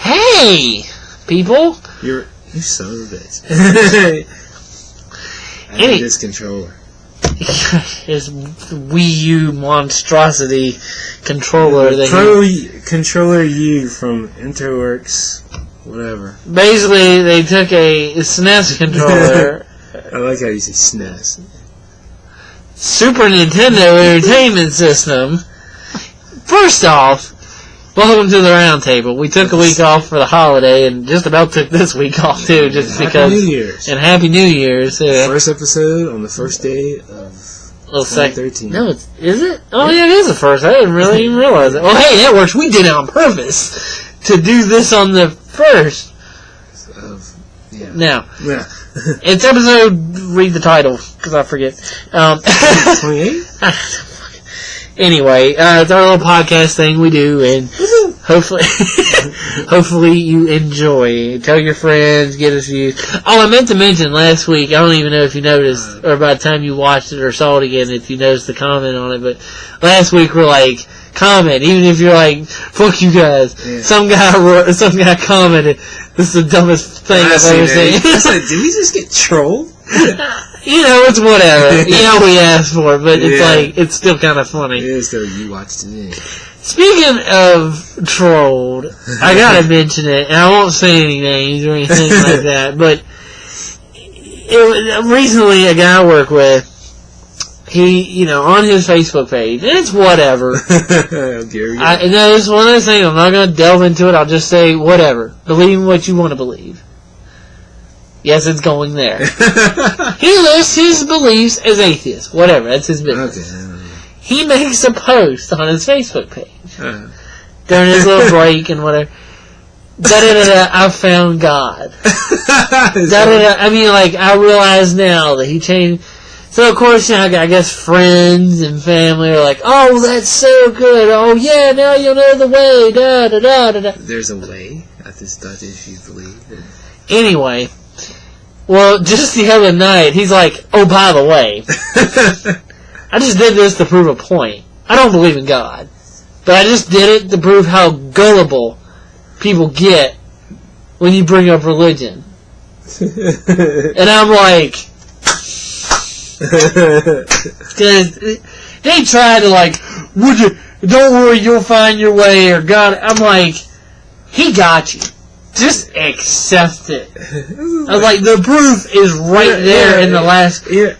Hey, people. You son of a bitch. I need this controller. His Wii U monstrosity controller. Controller U from Interworks, whatever. Basically, they took a SNES controller. I like how you say SNES. Super Nintendo Entertainment System. First off, welcome to the Roundtable. We took a week off for the holiday and just about took this week off too, just because. Happy New Year's. And Happy New Year's. Yeah. First episode on the first day of 2013. No, is it? Oh yeah, it is the first. I didn't really even realize it. Well, hey, that works. We did it on purpose to do this on the first. Yeah. Now, yeah. It's episode. Read the title because I forget. 28. Anyway, it's our little podcast thing we do, and hopefully you enjoy. Tell your friends, get us views. Oh, I meant to mention last week, I don't even know if you noticed, or by the time you watched it or saw it again, if you noticed the comment on it, but last week we're like, comment, even if you're like, fuck you guys. Yeah. Some guy commented, this is the dumbest thing I've ever seen. It's like, did we just get trolled? You know, it's whatever. You know we asked for it, but it's like, it's still kind of funny. It is still, you watched it. Speaking of trolled, I gotta mention it, and I won't say any names or anything like that, but recently a guy I work with, he, on his Facebook page, and it's whatever. No, it's one of those things, I'm not gonna delve into it, I'll just say whatever. Believe in what you want to believe. Yes, it's going there. He lists his beliefs as atheist. Whatever, that's his business. Okay. He makes a post on his Facebook page during his little break and whatever. I found God. I mean, like, I realize now that he changed. So, of course, I guess friends and family are like, oh, that's so good. Oh, yeah, now you'll know the way. Da, da, da, da, da. There's a way? I just thought that you believe it. Anyway. Well, just the other night, he's like, oh, by the way, I just did this to prove a point. I don't believe in God, but I just did it to prove how gullible people get when you bring up religion. And I'm like, they try to like, don't worry, you'll find your way, or God. I'm like, he got you. Just accept it. I was like, the proof is right there in the last. Yeah.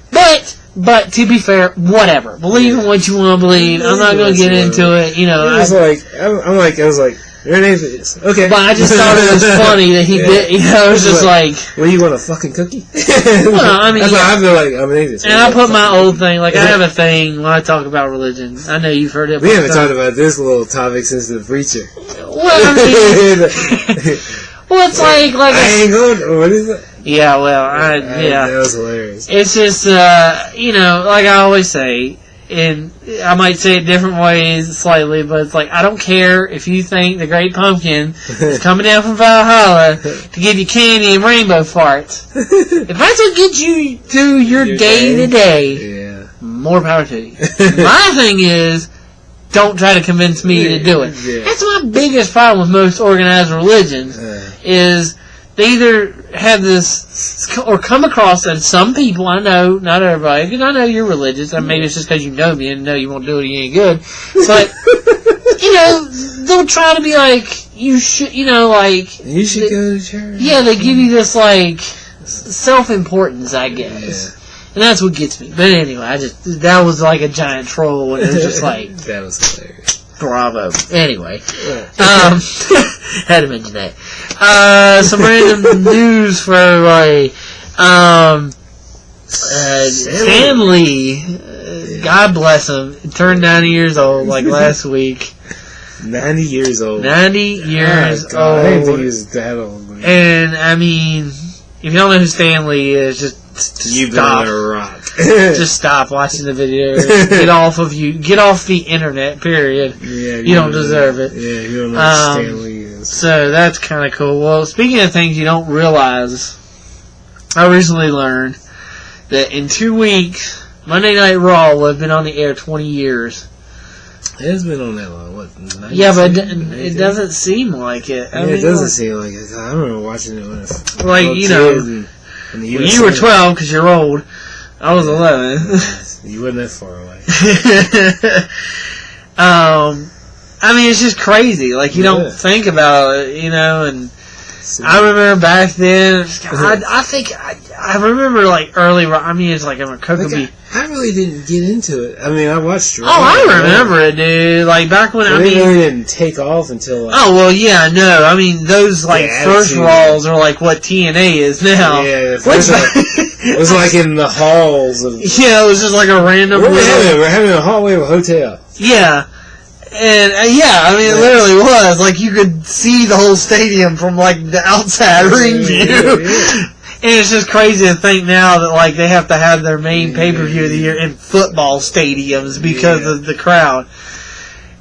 But to be fair, whatever. Believe in what you want to believe. I'm not going to get into it. I was like, you're an atheist. Okay. But I just thought it was funny that he did. It was just like. Well, you want a fucking cookie? Well, I mean, that's why I feel like I'm an atheist. And I put my old thing. Like I have a thing when I talk about religion. I know you've heard it. We haven't talked about this little topic since the preacher. Well, I mean. Well, it's like I ain't going. What is it? Yeah, well, yeah. That was hilarious. It's just, like I always say, and I might say it different ways slightly, but it's like, I don't care if you think the Great Pumpkin is coming down from Valhalla to give you candy and rainbow farts. If that's what gets you through your day to day, more power to you. My thing is, don't try to convince me to do it. Yeah. That's my biggest problem with most organized religions, is they either have this, or come across, and some people, I know, not everybody, because I know you're religious, and maybe it's just because you know me and know you won't do it, you ain't good, but, they'll try to be like, you should, like... You should go to church. Yeah, they give you this, like, self-importance, I guess. Yeah. And that's what gets me. But anyway, that was like a giant troll, and it was just like... That was hilarious. Bravo. Anyway. Had to mention that. Some random news for everybody. Stanley, God bless him, turned 90 years old, like last week. 90 years old. 90 years old. I didn't think he was that old. Man. And, I mean, if you don't know who Stanley is, just You've stop. been on a rock. Just stop watching the video. Get off the internet, period. Yeah, you don't deserve it. Yeah, you don't know what Stanley is. So that's kind of cool. Well, speaking of things you don't realize, I recently learned that in 2 weeks, Monday Night Raw will have been on the air 20 years. It's been on that long. What? 96? Yeah, but it doesn't seem like it. I mean, it doesn't seem like it. I remember watching it when you were 12 because you're old. I was 11. You weren't that far away. I mean, it's just crazy. Like, you don't think about it, and I remember back then, I remember, like, early, I mean, it's like I'm a Kokobe. I really didn't get into it. I mean, I watched it. Oh, I remember it, dude. Like, back when, it really didn't take off until, like... Oh, well, yeah, no. I mean, those, like, first Raws are, like, what TNA is now. Yeah, it was like in the halls of... Yeah, it was just like a random... We're having a hallway of a hotel. Yeah. And, I mean, it literally was. Like, you could see the whole stadium from, like, the outside ring view. Yeah. And it's just crazy to think now that, like, they have to have their main pay-per-view of the year in football stadiums because of the crowd.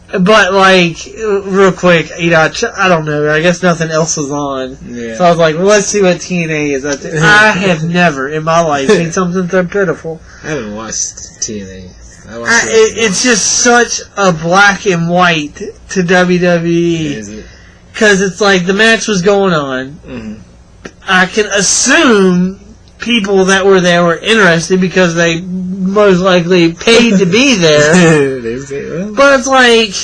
But, like, real quick, I don't know. I guess nothing else was on. Yeah. So I was like, well, let's see what TNA is out there. I have never in my life seen something so pitiful. I haven't watched TNA. It's just such a black and white to WWE. Because it's like the match was going on. Mm-hmm. I can assume people that were there were interested because they most likely paid to be there. But it's like,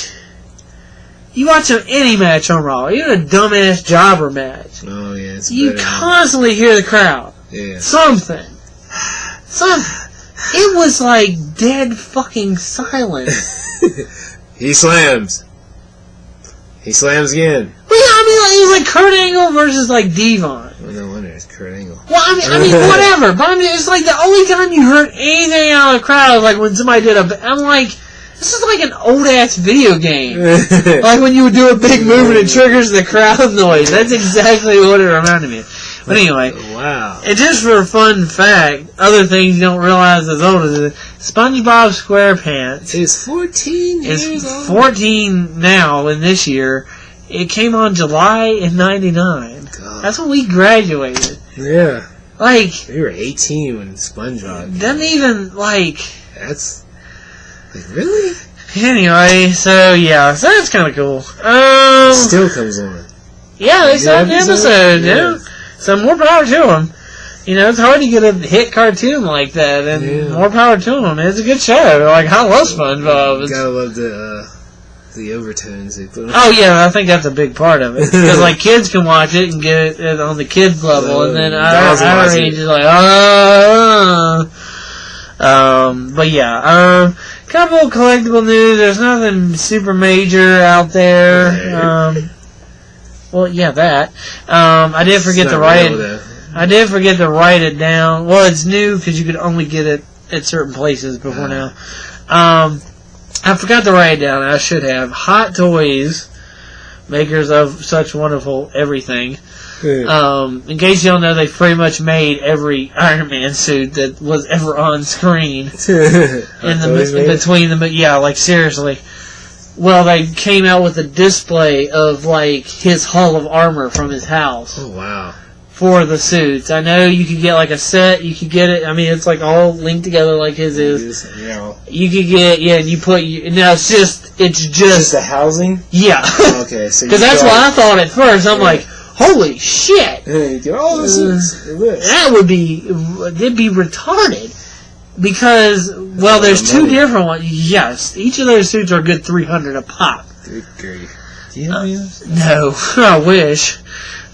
you watch any match on Raw, even a dumbass jobber match. Oh, yeah. You constantly hear the crowd. Yeah. Something. It was like dead fucking silence. He slams. He slams again. Well, yeah, I mean, like, it was like Kurt Angle versus like Devon. Well, no wonder it's Kurt Angle. Well, I mean, whatever. But I mean, it's like the only time you heard anything out of the crowd was like when somebody did I'm like, this is like an old ass video game. Like when you would do a big move and it triggers the crowd noise. That's exactly what it reminded me of. But anyway, wow. And just for a fun fact, other things you don't realize as old as it, SpongeBob SquarePants is 14 years old. It's 14 now in this year. It came on July in 99. God. That's when we graduated. Yeah. Like... We were 18 when SpongeBob... Doesn't even, like... That's... Like, really? Anyway, so that's kind of cool. It still comes on. Yeah, they still have the episode, yeah. So more power to them. It's hard to get a hit cartoon like that, and more power to them. It's a good show. Like, I love SpongeBob. You gotta love the overtones they put on. Oh, yeah, I think that's a big part of it. Because, like, kids can watch it and get it on the kids level, and then our age is like, but yeah, couple of collectible news. There's nothing super major out there. Well, yeah, that. I did forget to write it. I did forget to write it down. Well, it's new because you could only get it at certain places before now. I forgot to write it down. I should have. Hot Toys, makers of such wonderful everything. In case you don't know, they pretty much made every Iron Man suit that was ever on screen. Like seriously. Well, they came out with a display of, like, his hull of armor from his house. Oh, wow. For the suits. I know you could get, like, a set. You could get it. I mean, it's, like, all linked together like his is. Yeah. You could get, and you put... Now, it's just the housing? Yeah. Okay, so because that's what I thought at first. I'm like, holy shit. That would be... It'd be retarded. Because, well, there's two different ones. Yes, each of those suits are a good $300 a pop. Good grief. Do you have those? No, I wish.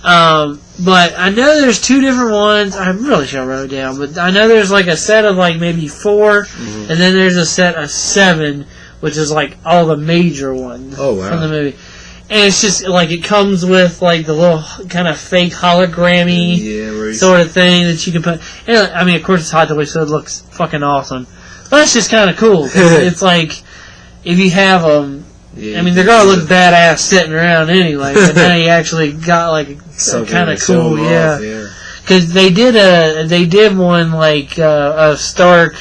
But I know there's two different ones. I really should have wrote it down. But I know there's like a set of like maybe 4, and then there's a set of 7, which is like all the major ones from the movie. And it's just, like, it comes with, like, the little kind of fake hologrammy sort of thing that you can put... And, I mean, of course, it's Hot Toys, so it looks fucking awesome. But it's just kind of cool. It's like, if you have them... I mean, they're going to look badass sitting around anyway, but now you actually got, like, kind of cool, Because they did one, like, of Stark...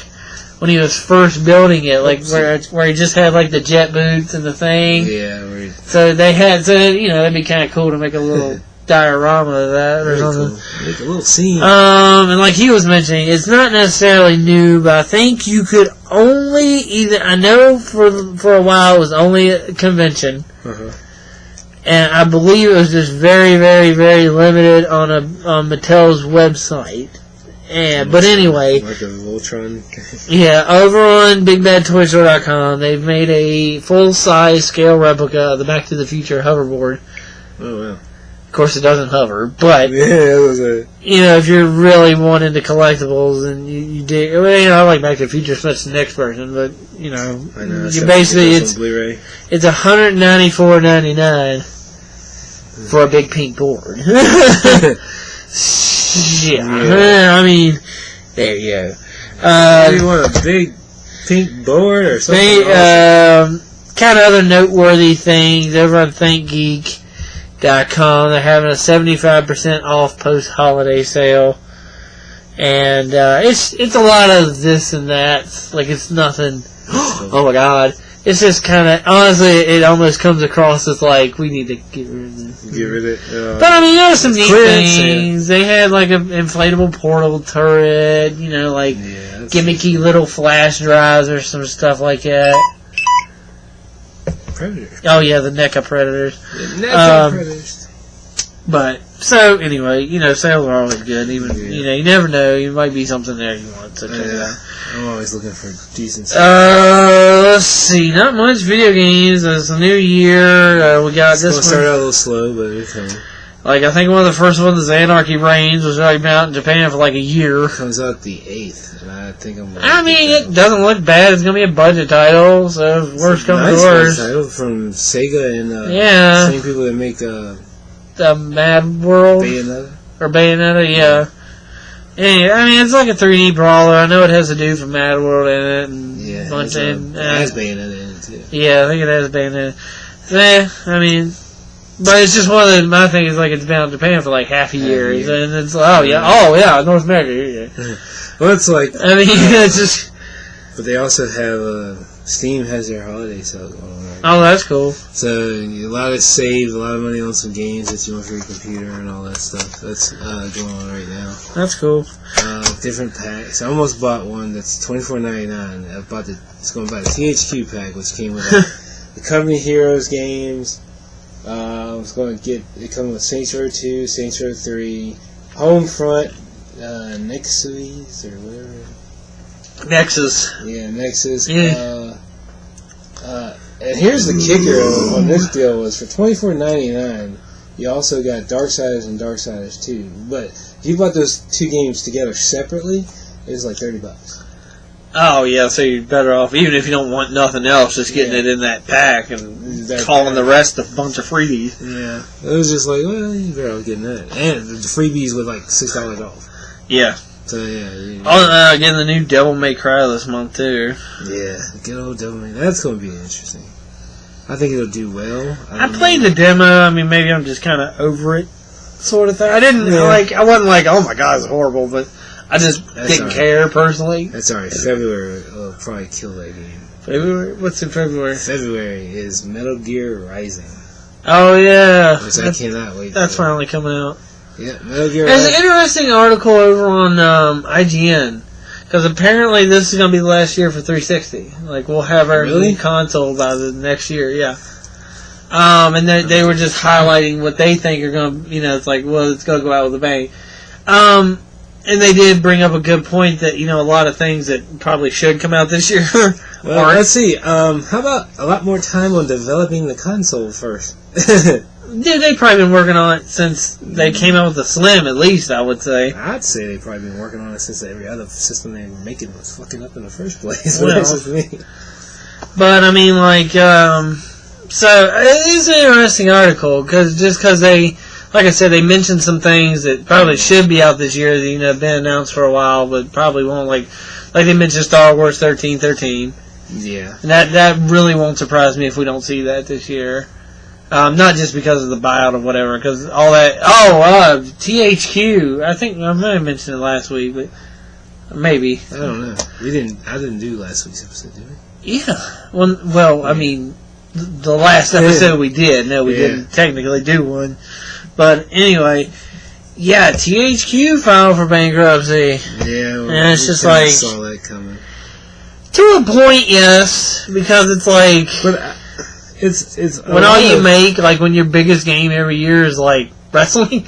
when he was first building it, like where he just had like the jet boots and the thing. Yeah. So they had, that'd be kind of cool to make a little diorama of that or something. Cool. Make a little scene. And like he was mentioning, it's not necessarily new, but I think you could only either. I know for a while it was only a convention, and I believe it was just very, very, very limited on Mattel's website. And but anyway, like a Voltron. Yeah, over on BigBadToyStore.com, they've made a full-size scale replica of the Back to the Future hoverboard. Oh wow. Of course, it doesn't hover, but you know, if you're really one into collectibles and you dig, well, you know, I like Back to the Future, so that's the next version. But you know, you basically it's $194.99 for a big pink board. Yeah, I mean, there you go. You want a big pink board or something? Kind of other noteworthy things over on ThinkGeek.com. They're having a 75% off post-holiday sale, and it's a lot of this and that. Like it's nothing. Oh my God! It's just kind of honestly, it almost comes across as like we need to get rid of this. Get rid of it. But I mean, there are some neat things. They had like an inflatable portable turret. You know, like gimmicky little flash drives or some stuff like that. Predators. Oh yeah, the NECA Predators. The NECA Predators. But so anyway, you know, sales are always good. Even you know, you never know. You might be something there you want. So check it out. I'm always looking for decent stuff. Let's see. Not much video games. It's a new year. We got this one. Started out a little slow, but it's coming. Like, I think one of the first ones is Anarchy Reigns, which has been out in Japan for like a year. It comes out the 8th, and I think I'm... I mean, it doesn't look bad. It's going to be a budget title, so worst comes to worst. Title from Sega and same people that make the Mad World. Bayonetta. Or Bayonetta, yeah. Anyway, I mean, it's like a 3D brawler. I know it has a dude from Mad World in it. And it has Bayonetta in it, too. Yeah, I think it has Bayonetta. I mean... But it's just one of my thing is like it's been out in Japan for like half a year, and it's North America. Yeah. Well, it's like I mean, it's just. But they also have Steam has their holiday sale going on. Right now. That's cool. So a lot of saves, a lot of money on some games that you want for your computer and all that stuff. That's going on right now. That's cool. Different packs. I almost bought one that's $24.99. I bought it's going to buy the THQ pack, which came with the Company Heroes games. I was going to get it coming with Saints Row 2, Saints Row 3, Homefront, Nexus or whatever. Nexus. Yeah, Nexus. Yeah. And here's the kicker on this deal was for $24.99, you also got Darksiders and Darksiders 2. But if you bought those two games together separately, it was like $30. Oh yeah, so you're better off even if you don't want nothing else, just getting it in that pack and calling the rest a bunch of freebies. Yeah, it was just like, well, you better off getting that, and the freebies with like $6 off. Yeah. So yeah. Getting the new Devil May Cry this month too. Yeah, good old Devil May. That's going to be interesting. I think it'll do well. I played the demo. I mean, maybe I'm just kind of over it, sort of thing. I didn't I wasn't like, oh my god, it's horrible, but. I just didn't care personally. That's alright. February will probably kill that game. February? What's in February? February is Metal Gear Rising. Oh yeah, which I cannot wait. That's finally coming out. Yeah, Metal Gear. There's an interesting article over on IGN because apparently this is going to be the last year for 360. Like we'll have our new console by the next year. Yeah. And they were just highlighting what they think are going to. You know, it's like it's going to go out with a bang. And they did bring up a good point that, you know, a lot of things that probably should come out this year. Well, let's see. How about a lot more time on developing the console first? They've probably been working on it since they came out with the Slim, at least, I would say. I'd say they've probably been working on it since every other system they were making was fucking up in the first place. Well, that's just me. But, I mean, like, so it is an interesting article, because they... Like I said, they mentioned some things that probably should be out this year that, you know, have been announced for a while, but probably won't. Like they mentioned Star Wars 1313. Yeah. And that really won't surprise me if we don't see that this year. Not just because of the buyout or whatever, because all that... THQ. I think I might have mentioned it last week, but maybe. I don't know. I didn't do last week's episode, did we? Yeah. Well, I mean, the last episode we did. No, we didn't technically do one. But anyway, yeah, THQ filed for bankruptcy. Yeah, well, and it's just like saw that coming. To a point, yes, because it's like, but it's when all you make, like when your biggest game every year is like wrestling.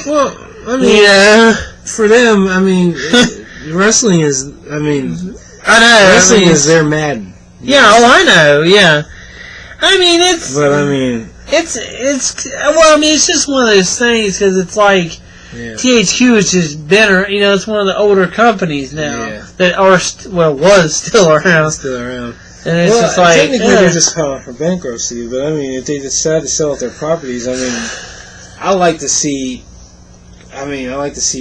Well, I mean, yeah, for them, I mean, wrestling is. I mean, I know wrestling is their Madden. Yeah, oh, I know. Yeah, I mean it's. But I mean, it's well, I mean it's just one of those things because it's like. Yeah. THQ has just been, you know, it's one of the older companies now that are, was still around. Still around. And it's just like, technically they're just filing for bankruptcy, but I mean, if they decide to sell out their properties, I mean, I like to see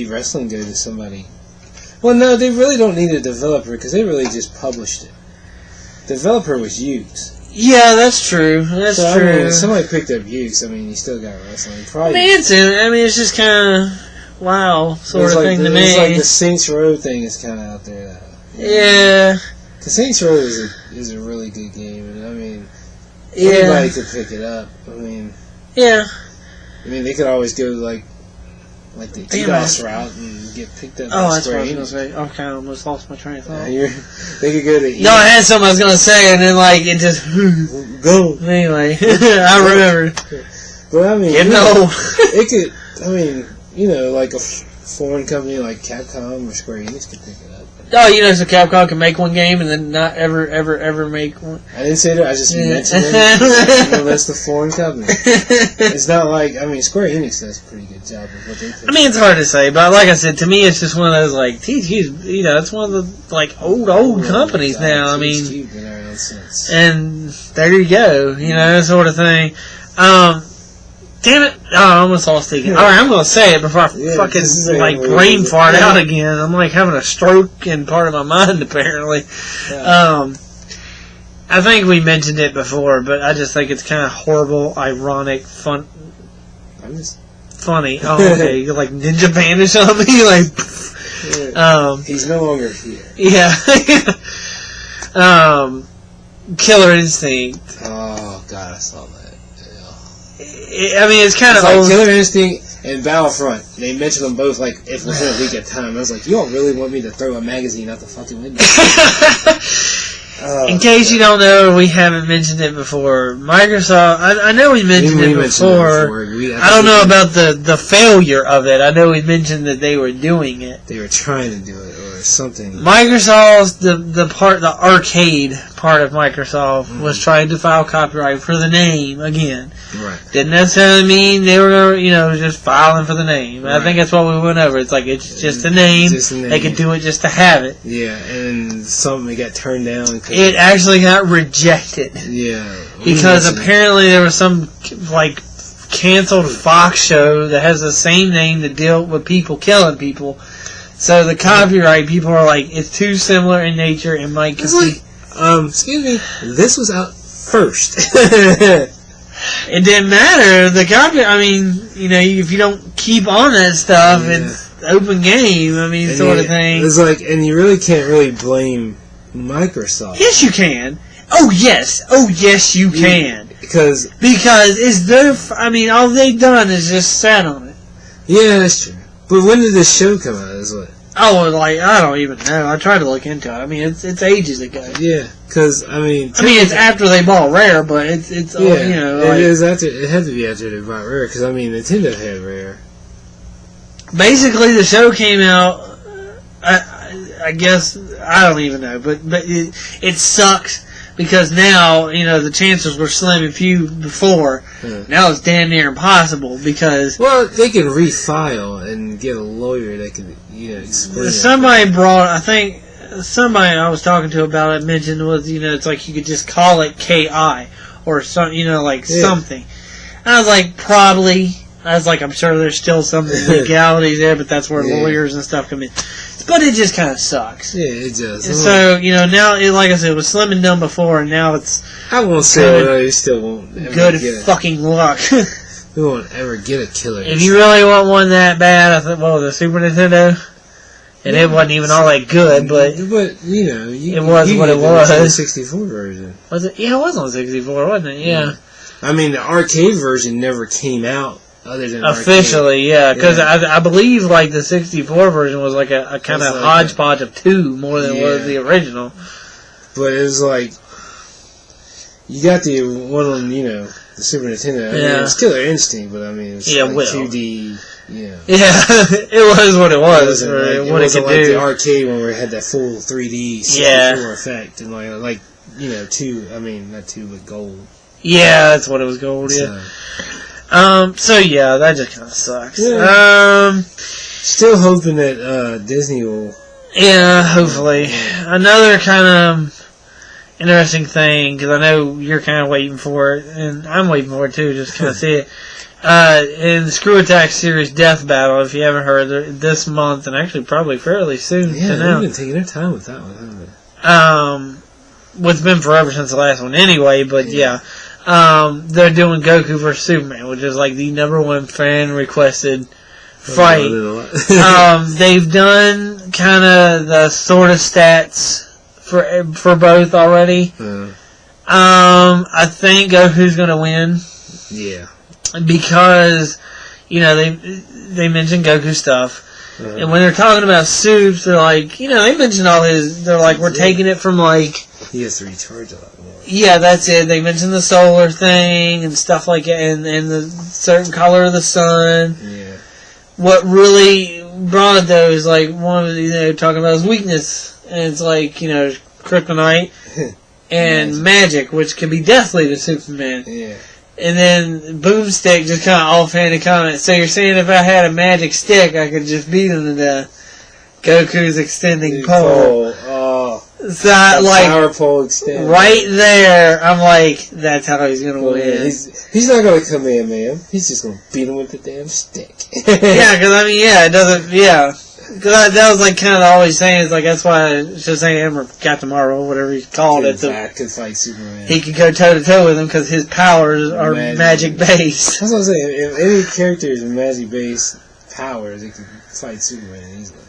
wrestling go to somebody. Well, no, they really don't need a developer because they really just published it. The developer was Ukes. Yeah, that's true. That's true. I mean, if somebody picked up Ukes, I mean, you still got wrestling. Probably. I mean, it's just kind of wow sort of thing to me. It's like the Saints Row thing is kind of out there. Yeah. The Saints Row is a really good game, and I mean, anybody could pick it up. I mean, yeah. I mean, they could always go like the DDoS route and get picked up. Oh, that's what I was going to say. Okay, I almost lost my train of thought. They could go to. No, I had something I was going to say, and then like it just go. Anyway, I remember. But I mean, it could. I mean, you know, like a foreign company like Capcom or Square Enix could pick it up. Oh, you know, so Capcom can make one game and then not ever make one. I didn't say that. I just mentioned it. You know, that's the foreign company. It's not like, I mean, Square Enix does a pretty good job of what they pick. I mean, it's hard to say, but like I said, to me, it's just one of those like THQ's. You know, it's one of the like old companies now. I mean, THQ's been around since. And there you go. You know, that sort of thing. Damn it! Oh, I almost lost thinking. All right, I'm gonna say it before I fucking like brain fart out again. I'm like having a stroke in part of my mind apparently. Yeah. I think we mentioned it before, but I just think it's kind of horrible, ironic, funny. Oh, okay, you're like Ninja Banish on me, like. He's no longer here. Yeah. Killer Instinct. Oh God, I saw that. I mean, it's kind of like Killer Instinct and Battlefront. They mentioned them both like if within a week at time. I was like, you don't really want me to throw a magazine out the fucking window? In case you don't know, we haven't mentioned it before. Microsoft, I know we mentioned it before. I don't know about the failure of it. I know we mentioned that they were doing it. They were trying to do it or something. Microsoft's the arcade part of Microsoft was trying to file copyright for the name again. Right. Didn't necessarily mean they were, you know, just filing for the name. Right. I think that's what we went over. It's like it's just a name. They could do it just to have it. Yeah, and something got turned down. It actually got rejected. Yeah. Because apparently there was some like canceled Fox show that has the same name that deal with people killing people. So the copyright people are like, it's too similar in nature and might compete. Excuse me. This was out first. It didn't matter. The copy. I mean, you know, if you don't keep on that stuff, it's open game. I mean, sort of thing. It's like, and you really can't really blame Microsoft. Yes, you can. Oh yes, you can. Because it's their. I mean, all they've done is just sat on it. Yeah, that's true. But when did this show come out? Is what? Oh, like I don't even know. I tried to look into it. I mean, it's ages ago. Yeah, because I mean, it's after they bought Rare, but it's yeah, you know, it is after. It had to be after they bought Rare because I mean, Nintendo had Rare. Basically, the show came out. I guess I don't even know, but it sucks because now you know the chances were slim and few before. Now it's damn near impossible because they can refile and get a lawyer that can explain. Somebody brought, I think somebody I was talking to about it mentioned was it's like you could just call it KI or some something. I was like probably. I was like I'm sure there's still some legalities there, but that's where lawyers and stuff come in. But it just kind of sucks. Yeah, it does. And so, now, like I said, it was slim and done before, and now it's... I won't say you still won't ever good fucking luck. We won't ever get a killer. If you really want one that bad, I thought, the Super Nintendo? And it wasn't even all that good, but... it was what it was. The 64 version. Was it? Yeah, it was on 64, wasn't it? Yeah. I mean, the arcade version never came out other than officially, yeah, because I believe like the 64 version was like a kind of hodgepodge of two more than was the original. But it was like you got the one on the Super Nintendo. I mean, it was Killer Instinct, but I mean it was 2D. Yeah, it was what it was. It wasn't like the arcade one where it had that full 3D effect and like not two, but gold. Yeah, that's what it was, gold. Yeah. So yeah, that just kind of sucks. Yeah. Still hoping that Disney will. Yeah, hopefully. Another kind of interesting thing, because I know you're kind of waiting for it, and I'm waiting for it too, just kind of see it. In the Screw Attack series Death Battle, if you haven't heard, this month, and actually probably fairly soon. Yeah, they've been taking their time with that one, haven't they? Well, it's been forever since the last one anyway, but yeah. They're doing Goku vs. Superman, which is like the #1 fan requested fight. They've done kind of the sort of stats for both already. I think Goku's going to win. Yeah. Because, they mentioned Goku stuff. And when they're talking about soups, they're like, they mentioned all his, they're like, we're taking it from like... He has to recharge a lot more. Yeah, that's it. They mentioned the solar thing and stuff like that, and the certain color of the sun. Yeah. What really brought it, though, is like, one of talking about his weakness. And it's like, kryptonite and magic, which can be deathly to Superman. Yeah. And then Boomstick just kind of offhanded comment. So you're saying if I had a magic stick, I could just beat him to death? Goku's extending pole. Oh. So like power pole extend. Right there, I'm like, that's how he's gonna win. He's not gonna come in, man. He's just gonna beat him with the damn stick. Yeah, because it doesn't. Yeah, because that was like kind of always saying is like that's why Shazam or Captain Marvel, whatever he called it, could fight Superman. He could go toe to toe with him because his powers are magic based. That's what I'm saying. If any character is magic based powers, they can fight Superman easily.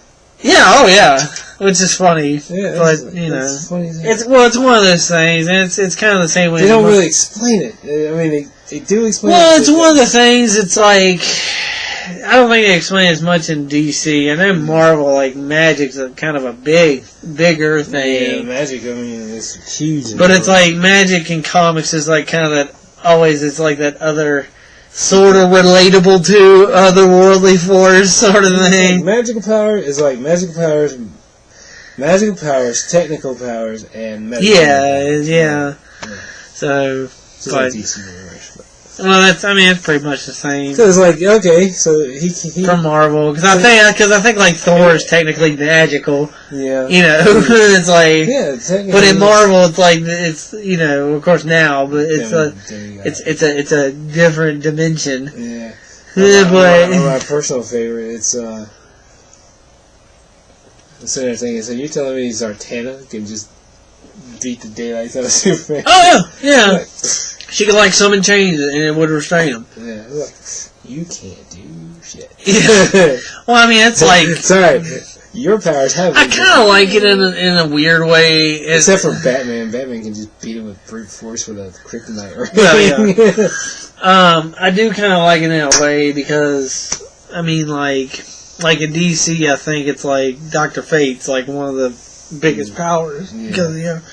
Yeah, oh yeah, which is funny. Yeah, but it's funny. It's one of those things, and it's kind of the same way. They don't really explain it. I mean, they do explain. Well, it's one of the things. It's like I don't think they explain as much in DC, and then Marvel, like magic's a kind of a bigger thing. Yeah, magic. I mean, it's huge. But it's like magic in comics is like kind of that. Always, it's like that other. Sort of relatable to otherworldly force sort of thing. Magical power is like magical powers, technical powers, and magical powers. Yeah. So, but, well, it's pretty much the same. So it's like, okay, so he from Marvel, because I think like Thor is technically magical. Yeah. It's like, technically. But in Marvel, it's like it's of course now, but it's a different dimension. Yeah. But my personal favorite, it's the other thing is, so you're telling me Zatanna can just beat the daylights out of Superman? Oh yeah. She could summon chains and it would restrain him. Yeah, you can't do shit. Yeah. Well, it's like sorry, your powers have. I kind of like it in a weird way. Except for Batman. Batman can just beat him with brute force with a kryptonite. Well, yeah. I do kind of like it in a way because like in DC, I think it's like Dr. Fate's like one of the biggest powers because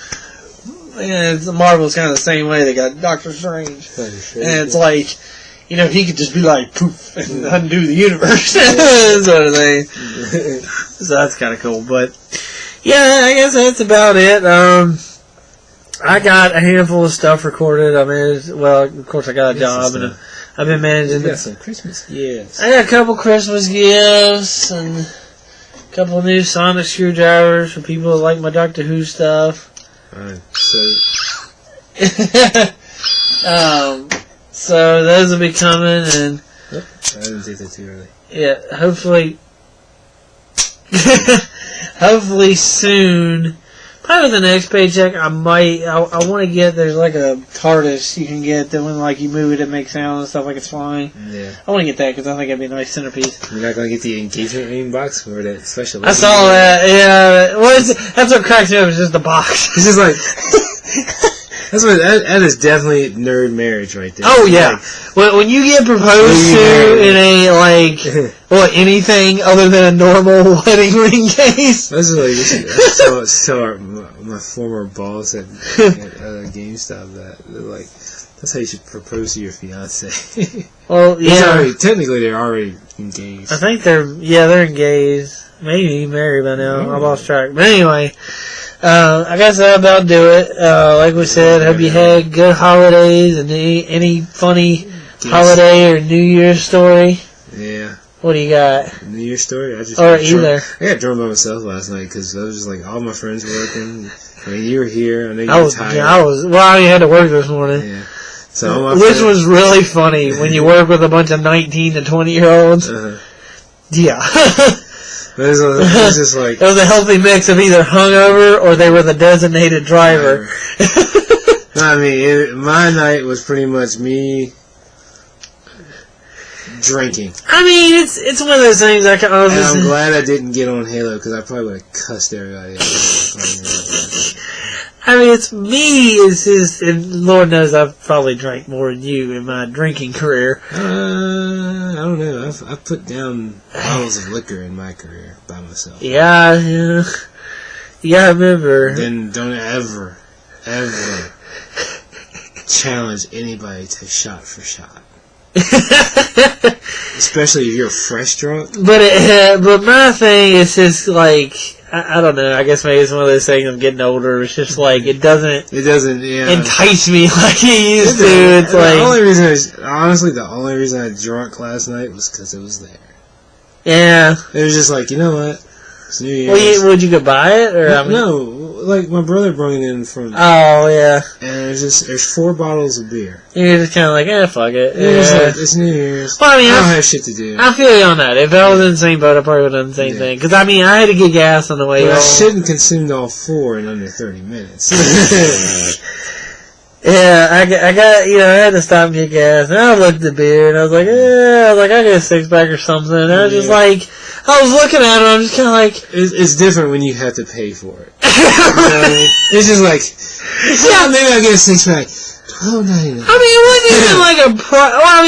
and Marvel's kind of the same way. They got Doctor Strange, and it's like, he could just be like poof and undo the universe, sort of thing. So that's kind of cool. But yeah, I guess that's about it. I got a handful of stuff recorded. Of course, I got a job, and I've been managing. You got some Christmas gifts. I got a couple Christmas gifts and a couple new sonic screwdrivers for people that like my Doctor Who stuff. So those will be coming, and I didn't take that too early. Yeah, hopefully soon. Probably the next paycheck, I want to get, there's like a TARDIS you can get that when you move it makes sound and stuff like it's flying. Yeah. I want to get that because I think it'd be a nice centerpiece. You're not going to get the engagement ring box or that special? I saw that, yeah. That's what cracks me up, is just the box. It's just like, That is definitely nerd marriage right there. Oh yeah, when you get proposed to in a anything other than a normal wedding ring case. That's like tell my former boss at GameStop that like that's how you should propose to your fiance. Well, yeah, technically they're already engaged. I think they're engaged. Maybe married by now. I lost track. But anyway. I guess that'll about do it. Like we said, hope you had good holidays and any funny holiday or New Year's story. Yeah. What do you got? New Year's story? I got drunk by myself last night because I was just like all my friends working. I mean, you were here. I know you were tired. I had to work this morning. Yeah. So which was really funny when you work with a bunch of 19 to 20-year-olds. Yeah. It was just like... It was a healthy mix of either hungover or they were the designated driver. I mean, my night was pretty much me drinking. I mean, it's one of those things I'm glad I didn't get on Halo because I probably would have cussed everybody out. I mean, it's me. It's just, and Lord knows I've probably drank more than you in my drinking career. I don't know. I've put down bottles of liquor in my career by myself. Yeah. I remember. Then don't ever challenge anybody to shot for shot. Especially if you're fresh drunk. But my thing is just like, I don't know, I guess maybe it's one of those things I'm getting older. It's just like, it doesn't entice me like it used to. It's like, the only reason I drank last night was because it was there. Yeah. It was just like, you know what? It's New Year's. Would you go buy it? Or no, like my brother brought it in from. Oh, yeah. And there's 4 bottles of beer. You're just kind of like, fuck it. It's New Year's. Well, I mean, I don't have shit to do. I feel you on that. If I was in the same boat, I probably would have done the same thing. Because, I mean, I had to get gas on the way home. I shouldn't consume all 4 in under 30 minutes. Yeah, I got, I had to stop and get gas. And I looked at the beer, and I was like, I get a 6-pack or something. And I was just like, I was looking at it, I'm just kind of like... It's different when you have to pay for it. It's just like, maybe I'll get a 6-pack. $12.99. I mean, it wasn't even like a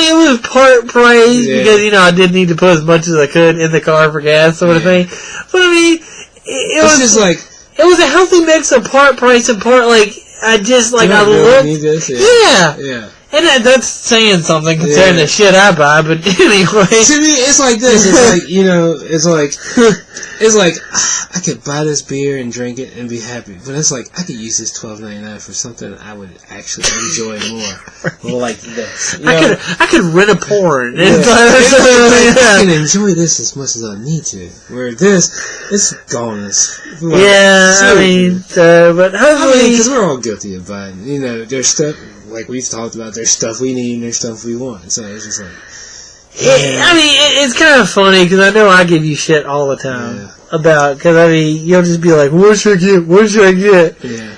it was part price because, I did need to put as much as I could in the car for gas sort of thing. But, I mean, it was just like... It was a healthy mix of part price and part, like... I just, like, I looked... Need this? Yeah. And that's saying something concerning the shit I buy, but anyway. To me, it's like this. It's like, it's like, I could buy this beer and drink it and be happy. But it's like, I could use this $12.99 for something I would actually enjoy more. Like this. I could rent a porn. I can enjoy this as much as I need to. Where this, it's gone. But hopefully... because we're all guilty of buying. There's stuff... Like we've talked about, there's stuff we need and there's stuff we want. So it's just like... it's kind of funny because I know I give you shit all the time about... Because, you'll just be like, what should I get? What should I get? Yeah.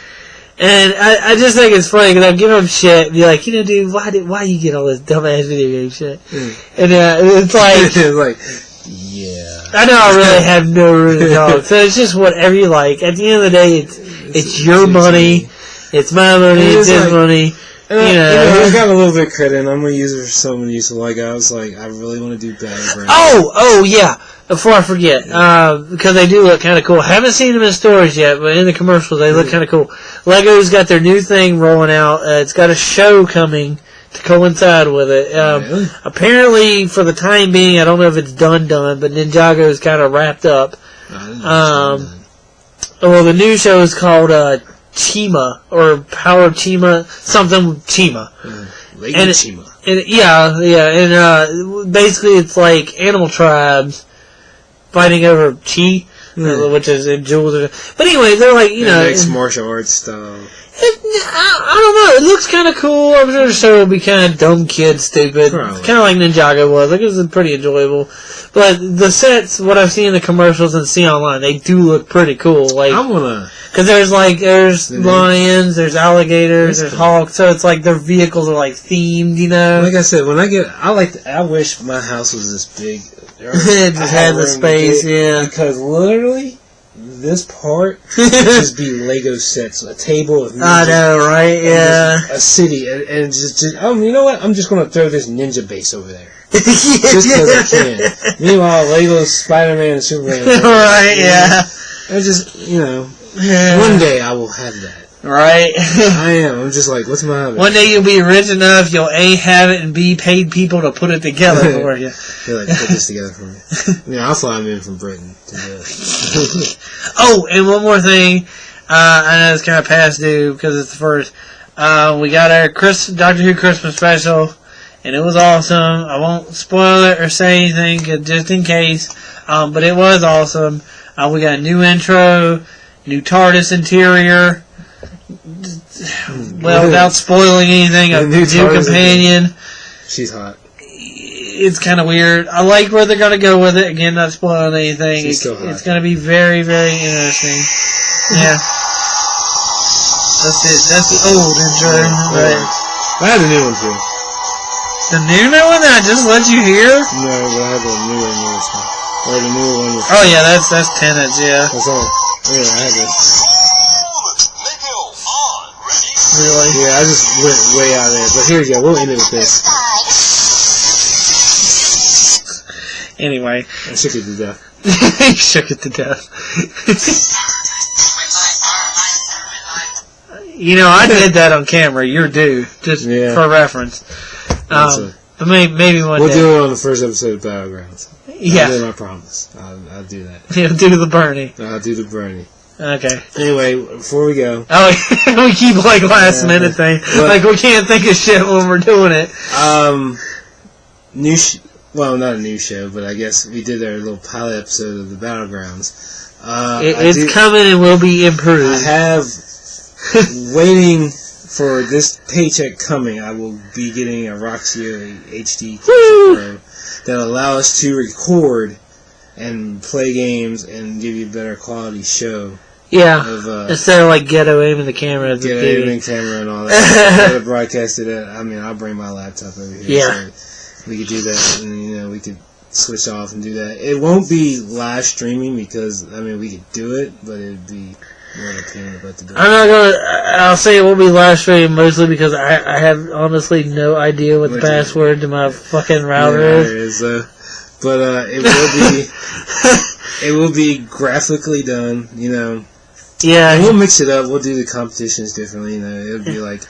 And I just think it's funny because I give them shit and be like, dude, why you get all this dumbass video game shit? And it's like... It's like, yeah. I know I really have no room to talk. So it's just whatever you like. At the end of the day, it's your money. It's my money. It's his money. I got a little bit of credit, and I'm going to use it for something useful. Like, I was like, I really want to do Battlegrounds. Oh, yeah. Before I forget, because they do look kind of cool. Haven't seen them in stores yet, but in the commercials, they look kind of cool. Lego's got their new thing rolling out. It's got a show coming to coincide with it. Really? Apparently, for the time being, I don't know if it's done, but Ninjago's kind of wrapped up. Well, the new show is called, Chima, or Power of Chima, something with Chima. Lady Chima. And basically it's like animal tribes fighting over chi, which is in jewels. But anyway, they're like, mixed martial arts style. I don't know, it looks kind of cool. I'm sure the show will be kind of dumb kid stupid. Probably. Kind of like Ninjago was. Like, it was pretty enjoyable. But the sets, what I've seen in the commercials and see online, they do look pretty cool. Like, because there's lions, there's alligators, there's hawks, so it's like their vehicles are like themed, Like I said, I wish my house was this big. It just had the space, Because literally, this part would just be Lego sets, a table of ninjas. I know, right? Yeah. A city, and just you know what? I'm just going to throw this ninja base over there. Yeah. Just because I can. Meanwhile, Lego, Spider-Man, and Superman. Right, yeah. I just, one day I will have that. Right. I am. I'm just like, what's my habit? One day you'll be rich enough, you'll A, have it, and B, paid people to put it together for you. They're like, put this together for me. I'll fly them in from Britain to do it. Oh, and one more thing. I know it's kind of past due because it's the first. We got our Doctor Who Christmas special, and it was awesome. I won't spoil it or say anything just in case, but it was awesome. We got a new intro, new TARDIS interior. Well, without spoiling anything, a new companion. She's hot. It's kind of weird. I like where they're going to go with it. Again, not spoiling anything. She's still hot. It's going to be very, very interesting. Yeah. That's the old intro. Right. I had a new one too. The new one that I just let you hear? No, but I have a newer one. Or the newer one. Oh yeah, that's Tenants, yeah. That's all. Yeah, I have this. Really? Yeah, I just went way out there. But here we go. We'll end it with this. Anyway. I shook it to death. He shook it to death. I did that on camera. You're due. Just for reference. But maybe one day. We'll do it on the first episode of Battlegrounds. Yeah. I'll do my promise. I'll do that. You'll do the Bernie. I'll do the Bernie. Okay. Anyway, before we go. Oh, we keep last minute thing. Like we can't think of shit when we're doing it. Well, not a new show, but I guess we did our little pilot episode of the Battlegrounds. It's coming and will be improved. I have waiting for this paycheck coming. I will be getting a Roxio HD Pro that'll allow us to record and play games and give you a better quality show. Yeah, instead of ghetto aiming the camera at the ghetto TV. aiming camera and all that. I'll broadcast it at, I'll bring my laptop over here. Yeah. So we could do that, and we could switch off and do that. It won't be live streaming because we could do it, but it'd be more of a pain in the butt to do it. I'll say it won't be live streaming mostly because I have honestly no idea what the password to my fucking router is. But it will be it will be graphically done, Yeah, and we'll mix it up. We'll do the competitions differently. It'll be like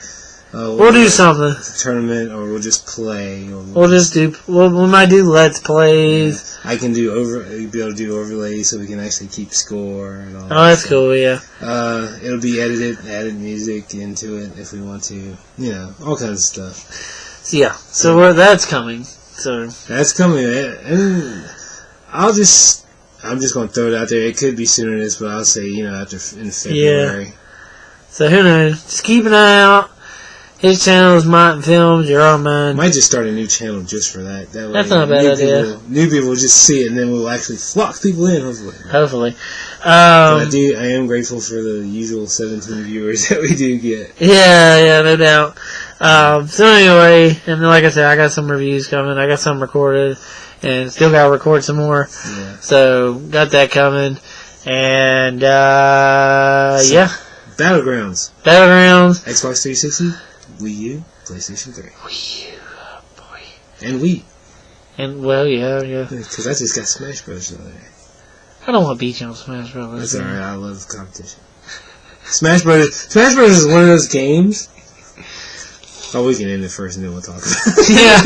we'll do something, tournament, or we'll just play. Or we might do let's plays. Yeah. I can be able to do overlays so we can actually keep score and all. Oh, that's cool. Yeah. It'll be added music into it if we want to. All kinds of stuff. Yeah. So that's coming. So that's coming, and I'm just going to throw it out there. It could be sooner than this, but I'll say, in February. Yeah. So who knows? Just keep an eye out. His channel is Martin Films. You're on mine. Might just start a new channel just for that. That way, that's not a bad idea. New people will just see it, and then we'll actually flock people in. Hopefully. I am grateful for the usual 17 viewers that we do get. Yeah, no doubt. So anyway, and like I said, I got some reviews coming. I got some recorded, and still got to record some more. Yeah. So got that coming, and yeah. Battlegrounds. Xbox 360, Wii U, PlayStation 3. Wii U, oh boy. And Wii. And yeah. Because I just got Smash Bros. The other day. I don't want to beat you on Smash Bros. That's alright. I love competition. Smash Bros. is one of those games. Oh, we can end it first and then we'll talk about it. Yeah.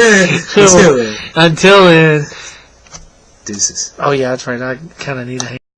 Until then. Deuces. Oh, yeah, that's right. I kind of need a